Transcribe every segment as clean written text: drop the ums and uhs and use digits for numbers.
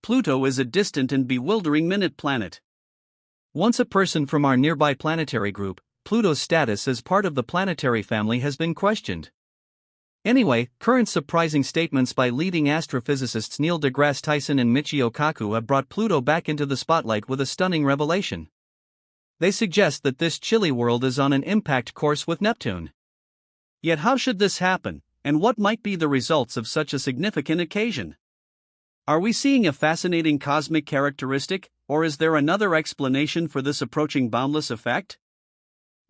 Pluto is a distant and bewildering minute planet. Once a person from our nearby planetary group, Pluto's status as part of the planetary family has been questioned. Anyway, current surprising statements by leading astrophysicists Neil deGrasse Tyson and Michio Kaku have brought Pluto back into the spotlight with a stunning revelation. They suggest that this chilly world is on an impact course with Neptune. Yet how should this happen, and what might be the results of such a significant occasion? Are we seeing a fascinating cosmic characteristic, or is there another explanation for this approaching boundless effect?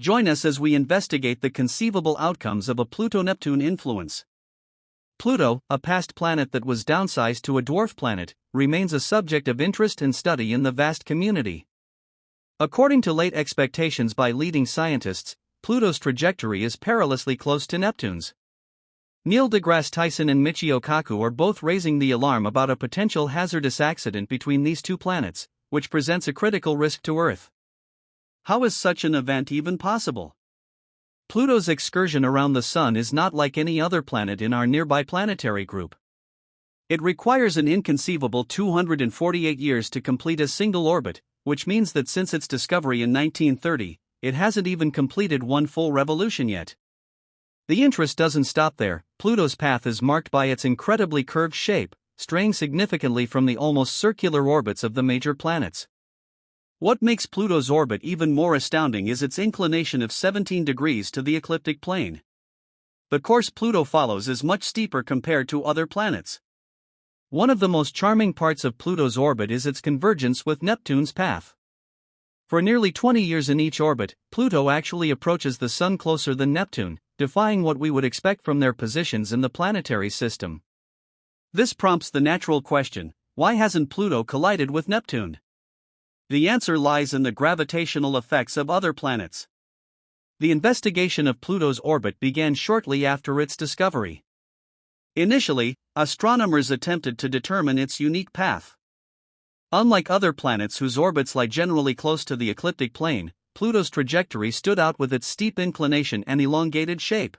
Join us as we investigate the conceivable outcomes of a Pluto-Neptune influence. Pluto, a past planet that was downsized to a dwarf planet, remains a subject of interest and study in the vast community. According to late expectations by leading scientists, Pluto's trajectory is perilously close to Neptune's. Neil deGrasse Tyson and Michio Kaku are both raising the alarm about a potential hazardous accident between these two planets, which presents a critical risk to Earth. How is such an event even possible? Pluto's excursion around the Sun is not like any other planet in our nearby planetary group. It requires an inconceivable 248 years to complete a single orbit, which means that since its discovery in 1930, it hasn't even completed one full revolution yet. The interest doesn't stop there. Pluto's path is marked by its incredibly curved shape, straying significantly from the almost circular orbits of the major planets. What makes Pluto's orbit even more astounding is its inclination of 17 degrees to the ecliptic plane. The course Pluto follows is much steeper compared to other planets. One of the most charming parts of Pluto's orbit is its convergence with Neptune's path. For nearly 20 years in each orbit, Pluto actually approaches the Sun closer than Neptune, defying what we would expect from their positions in the planetary system. This prompts the natural question: why hasn't Pluto collided with Neptune? The answer lies in the gravitational effects of other planets. The investigation of Pluto's orbit began shortly after its discovery. Initially, astronomers attempted to determine its unique path. Unlike other planets whose orbits lie generally close to the ecliptic plane, Pluto's trajectory stood out with its steep inclination and elongated shape.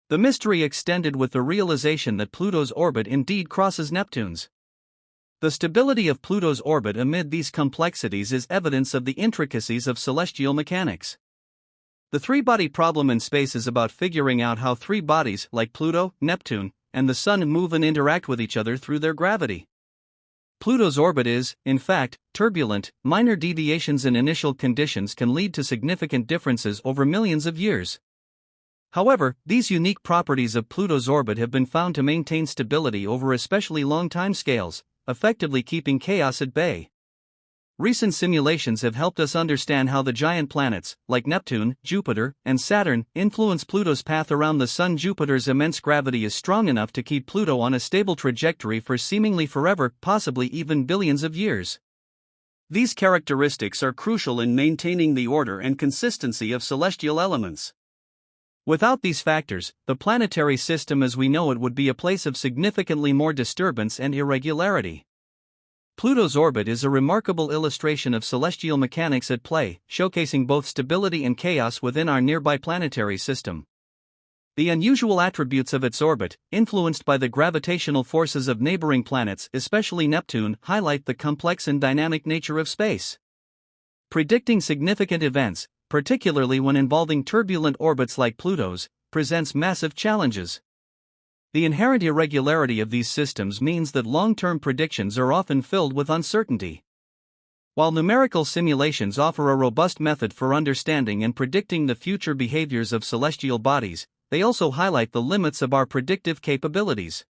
The mystery extended with the realization that Pluto's orbit indeed crosses Neptune's. The stability of Pluto's orbit amid these complexities is evidence of the intricacies of celestial mechanics. The three-body problem in space is about figuring out how three bodies like Pluto, Neptune, and the Sun move and interact with each other through their gravity. Pluto's orbit is, in fact, turbulent. Minor deviations in initial conditions can lead to significant differences over millions of years. However, these unique properties of Pluto's orbit have been found to maintain stability over especially long timescales, effectively keeping chaos at bay. Recent simulations have helped us understand how the giant planets, like Neptune, Jupiter, and Saturn, influence Pluto's path around the Sun. Jupiter's immense gravity is strong enough to keep Pluto on a stable trajectory for seemingly forever, possibly even billions of years. These characteristics are crucial in maintaining the order and consistency of celestial elements. Without these factors, the planetary system as we know it would be a place of significantly more disturbance and irregularity. Pluto's orbit is a remarkable illustration of celestial mechanics at play, showcasing both stability and chaos within our nearby planetary system. The unusual attributes of its orbit, influenced by the gravitational forces of neighboring planets, especially Neptune, highlight the complex and dynamic nature of space. Predicting significant events, particularly when involving turbulent orbits like Pluto's, presents massive challenges. The inherent irregularity of these systems means that long-term predictions are often filled with uncertainty. While numerical simulations offer a robust method for understanding and predicting the future behaviors of celestial bodies, they also highlight the limits of our predictive capabilities.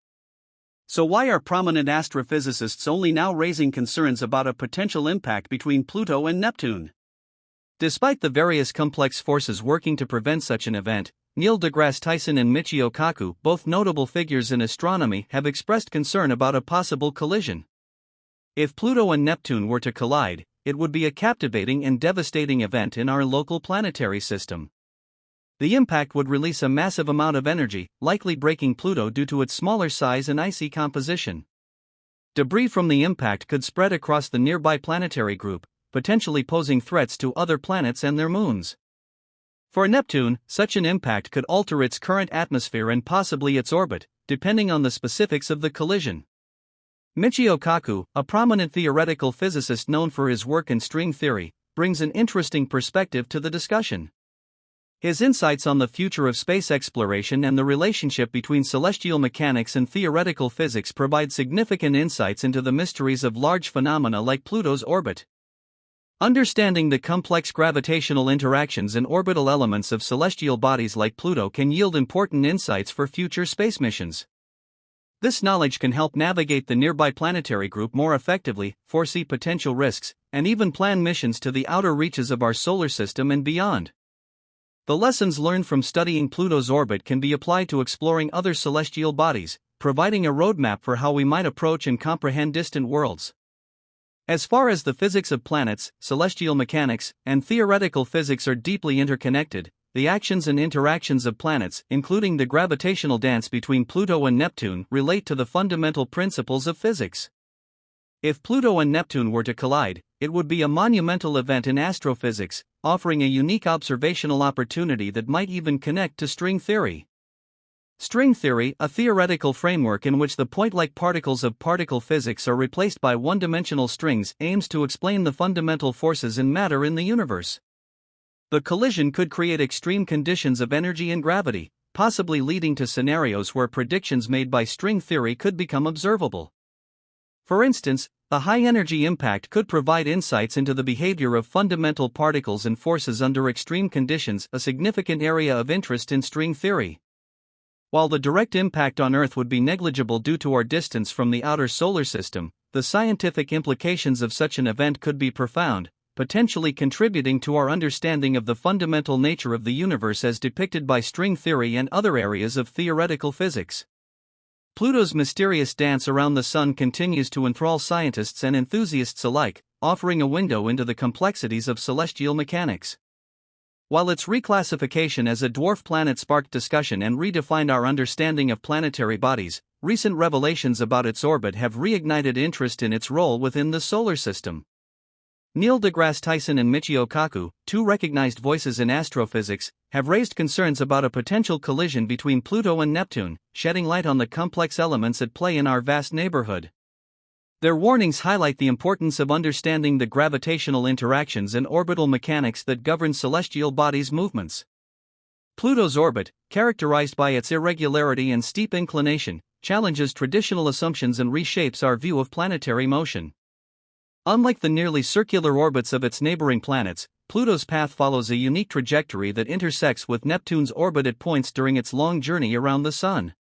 So why are prominent astrophysicists only now raising concerns about a potential impact between Pluto and Neptune? Despite the various complex forces working to prevent such an event, Neil deGrasse Tyson and Michio Kaku, both notable figures in astronomy, have expressed concern about a possible collision. If Pluto and Neptune were to collide, it would be a captivating and devastating event in our local planetary system. The impact would release a massive amount of energy, likely breaking Pluto due to its smaller size and icy composition. Debris from the impact could spread across the nearby planetary group, potentially posing threats to other planets and their moons. For Neptune, such an impact could alter its current atmosphere and possibly its orbit, depending on the specifics of the collision. Michio Kaku, a prominent theoretical physicist known for his work in string theory, brings an interesting perspective to the discussion. His insights on the future of space exploration and the relationship between celestial mechanics and theoretical physics provide significant insights into the mysteries of large phenomena like Pluto's orbit. Understanding the complex gravitational interactions and orbital elements of celestial bodies like Pluto can yield important insights for future space missions. This knowledge can help navigate the nearby planetary group more effectively, foresee potential risks, and even plan missions to the outer reaches of our solar system and beyond. The lessons learned from studying Pluto's orbit can be applied to exploring other celestial bodies, providing a roadmap for how we might approach and comprehend distant worlds. As far as the physics of planets, celestial mechanics, and theoretical physics are deeply interconnected, the actions and interactions of planets, including the gravitational dance between Pluto and Neptune, relate to the fundamental principles of physics. If Pluto and Neptune were to collide, it would be a monumental event in astrophysics, offering a unique observational opportunity that might even connect to string theory. String theory, a theoretical framework in which the point-like particles of particle physics are replaced by one-dimensional strings, aims to explain the fundamental forces in matter in the universe. The collision could create extreme conditions of energy and gravity, possibly leading to scenarios where predictions made by string theory could become observable. For instance, the high-energy impact could provide insights into the behavior of fundamental particles and forces under extreme conditions, a significant area of interest in string theory. While the direct impact on Earth would be negligible due to our distance from the outer solar system, the scientific implications of such an event could be profound, potentially contributing to our understanding of the fundamental nature of the universe as depicted by string theory and other areas of theoretical physics. Pluto's mysterious dance around the Sun continues to enthrall scientists and enthusiasts alike, offering a window into the complexities of celestial mechanics. While its reclassification as a dwarf planet sparked discussion and redefined our understanding of planetary bodies, recent revelations about its orbit have reignited interest in its role within the solar system. Neil deGrasse Tyson and Michio Kaku, two recognized voices in astrophysics, have raised concerns about a potential collision between Pluto and Neptune, shedding light on the complex elements at play in our vast neighborhood. Their warnings highlight the importance of understanding the gravitational interactions and orbital mechanics that govern celestial bodies' movements. Pluto's orbit, characterized by its irregularity and steep inclination, challenges traditional assumptions and reshapes our view of planetary motion. Unlike the nearly circular orbits of its neighboring planets, Pluto's path follows a unique trajectory that intersects with Neptune's orbit at points during its long journey around the Sun.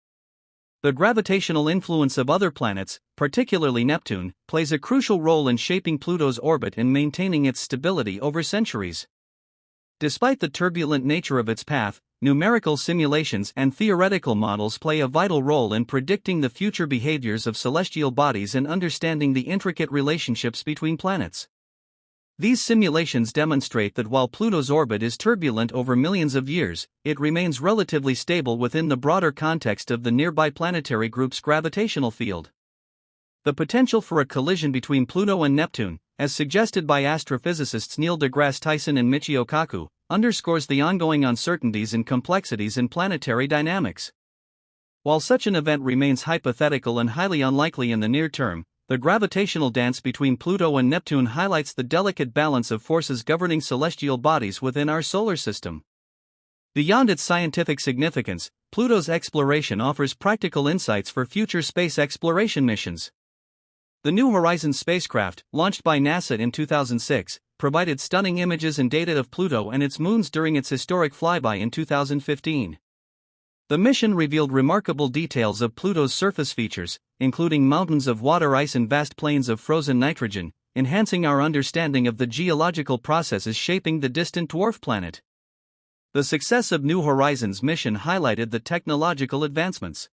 The gravitational influence of other planets, particularly Neptune, plays a crucial role in shaping Pluto's orbit and maintaining its stability over centuries. Despite the turbulent nature of its path, numerical simulations and theoretical models play a vital role in predicting the future behaviors of celestial bodies and understanding the intricate relationships between planets. These simulations demonstrate that while Pluto's orbit is turbulent over millions of years, it remains relatively stable within the broader context of the nearby planetary group's gravitational field. The potential for a collision between Pluto and Neptune, as suggested by astrophysicists Neil deGrasse Tyson and Michio Kaku, underscores the ongoing uncertainties and complexities in planetary dynamics. While such an event remains hypothetical and highly unlikely in the near term, the gravitational dance between Pluto and Neptune highlights the delicate balance of forces governing celestial bodies within our solar system. Beyond its scientific significance, Pluto's exploration offers practical insights for future space exploration missions. The New Horizons spacecraft, launched by NASA in 2006, provided stunning images and data of Pluto and its moons during its historic flyby in 2015. The mission revealed remarkable details of Pluto's surface features, including mountains of water ice and vast plains of frozen nitrogen, enhancing our understanding of the geological processes shaping the distant dwarf planet. The success of New Horizons mission highlighted the technological advancements.